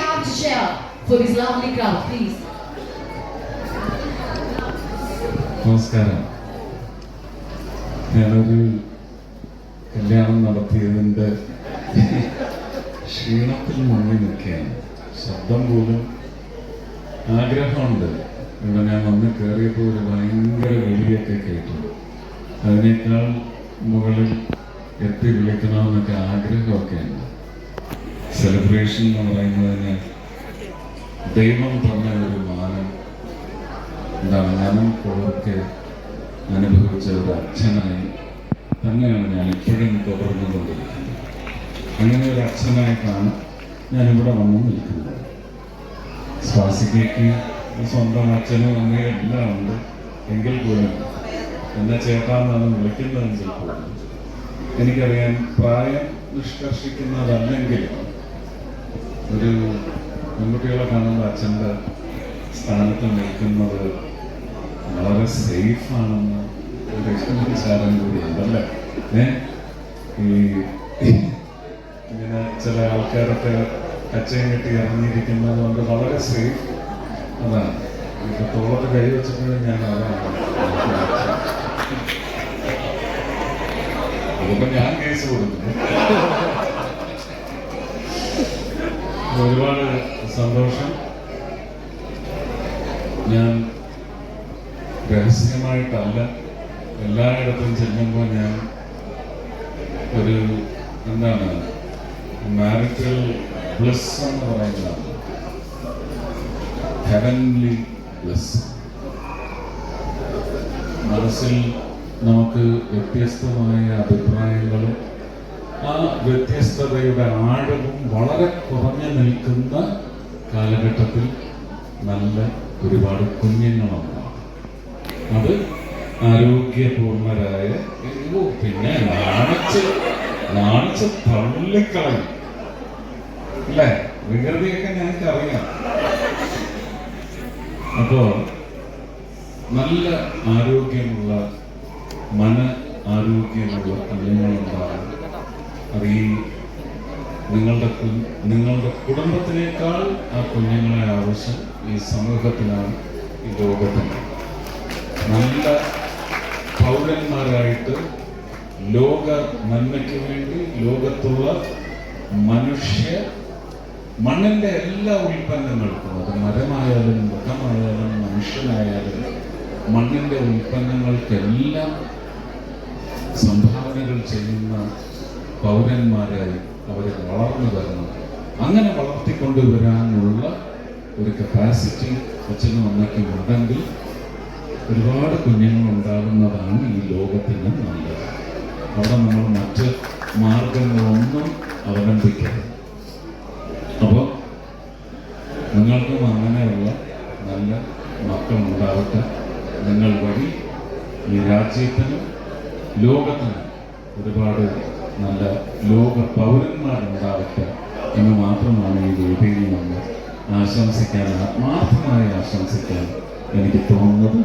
have to share for this lovely crowd, please? നമസ്കാരം. ഞാനൊരു കല്യാണം നടത്തിയതിൻ്റെ ക്ഷീണത്തിൽ മുങ്ങി നിൽക്കുകയാണ്. ശബ്ദം പോലും ആഗ്രഹമുണ്ട്. ഇവിടെ ഞാൻ വന്ന് കയറിയപ്പോൾ ഒരു ഭയങ്കര വിളിയൊക്കെ കേട്ടു. അതിനേക്കാൾ മുകളിൽ എത്തി വിളിക്കണമെന്നൊക്കെ ആഗ്രഹമൊക്കെ ഉണ്ട്. സെലിബ്രേഷൻ എന്ന് പറയുന്നതിന് ദൈവം തന്ന ഒരു മാനം, എന്താണ്, മനം കൊളൊക്കെ അനുഭവിച്ച ഒരു അച്ഛനായി തന്നെയാണ് ഞാൻ ഇപ്പോഴും തുടർന്നുകൊണ്ടിരിക്കുന്നത്. അങ്ങനെ ഒരു അച്ഛനായിട്ടാണ് ഞാനിവിടെ വന്നു നിൽക്കുന്നത്. സ്വാസികയ്ക്ക് സ്വന്തം അച്ഛനും അമ്മയും എല്ലാം ഉണ്ട്. എങ്കിൽ പോലും എന്നെ ചേട്ടാന്നാണ് വിളിക്കുന്നതെങ്കിൽ പോലും എനിക്കറിയാൻ പ്രായം നിഷ്കർഷിക്കുന്നതല്ലെങ്കിലും ഒരു പെൺകുട്ടികളെ കാണുമ്പോൾ അച്ഛൻ്റെ സ്ഥാനത്ത് നിൽക്കുന്നത് വളരെ സേഫാണെന്ന് ഒരു വിചാരം കൂടിയുണ്ടല്ലേ. ഇങ്ങനെ ചില ആൾക്കാരൊക്കെ കച്ചയും കെട്ടി ഇറങ്ങിയിരിക്കുന്നത് കൊണ്ട് വളരെ സേഫ്. അതാണ് ഇപ്പൊ തോളത്ത് കൈ വെച്ചിട്ടുണ്ടെങ്കിൽ ഞാൻ അതാണ് അതിപ്പോ ഞാൻ കേസ് കൊടുക്കുന്നു. ഒരുപാട് സന്തോഷം. ഞാൻ രഹസ്യമായിട്ടല്ല എല്ലായിടത്തും ചെല്ലുമ്പോൾ ഞാൻ ഒരു എന്താണ് മാരിറ്റൽ ബ്ലെസ് എന്ന് പറയുന്നതാണ്. Heavenly bless. മനസ്സിൽ നമുക്ക് വ്യത്യസ്തമായ അഭിപ്രായങ്ങളും ആ വ്യത്യസ്തതയുടെ ആഴവും വളരെ കുറഞ്ഞു നിൽക്കുന്ന കാലഘട്ടത്തിൽ നല്ല ഒരുപാട് കുഞ്ഞുങ്ങളുണ്ടാവും. അത് ആരോഗ്യപൂർണരായ, പിന്നെ നാണിച്ച് തള്ളിക്കളയും അല്ലേ, വികൃതിയൊക്കെ ഞങ്ങൾക്കറിയാം. അപ്പോ നല്ല ആരോഗ്യമുള്ള ആരോഗ്യമുള്ള കുഞ്ഞുങ്ങളുണ്ടാകും. അത് ഈ നിങ്ങളുടെ കുടുംബത്തിനേക്കാൾ ആ കുഞ്ഞുങ്ങളെ ആവശ്യം ഈ സമൂഹത്തിനാണ്, ഈ ലോകത്തിന്. നല്ല പൗരന്മാരായിട്ട് ലോക നന്മയ്ക്ക് വേണ്ടി ലോകത്തുള്ള മണ്ണിന്റെ എല്ലാ ഉൽപ്പന്നങ്ങൾക്കും, അത് മരമായാലും മൃഗമായാലും മനുഷ്യനായാലും മണ്ണിന്റെ ഉൽപ്പന്നങ്ങൾക്കെല്ലാം സംഭാവനകൾ ചെയ്യുന്ന പൗരന്മാരായി അവരെ വളർന്നു വരണം. അങ്ങനെ വളർത്തിക്കൊണ്ടുവരാനുള്ള ഒരു കപ്പാസിറ്റി അച്ഛനും അമ്മയ്ക്കും ഉണ്ടെങ്കിൽ ഒരുപാട് കുഞ്ഞുങ്ങൾ ഉണ്ടാകുന്നതാണ് ഈ ലോകത്തിന് നല്ലത്. അവിടെ നമ്മൾ മറ്റ് മാർഗങ്ങളൊന്നും അവലംബിക്കരുത്. അപ്പോൾ നിങ്ങൾക്കും അങ്ങനെയുള്ള നല്ല മക്കളുണ്ടാവട്ടെ. നിങ്ങൾ വഴി ഈ രാജ്യത്തിനും ലോകത്തിനും ഒരുപാട് നല്ല ലോക പൗരന്മാരുണ്ടാവട്ടെ എന്ന് മാത്രമാണ് ഈ വേദിയിൽ നമ്മൾ ആശംസിക്കാൻ, ആത്മാർത്ഥമായി ആശംസിക്കാൻ എനിക്ക് തോന്നുന്നത്.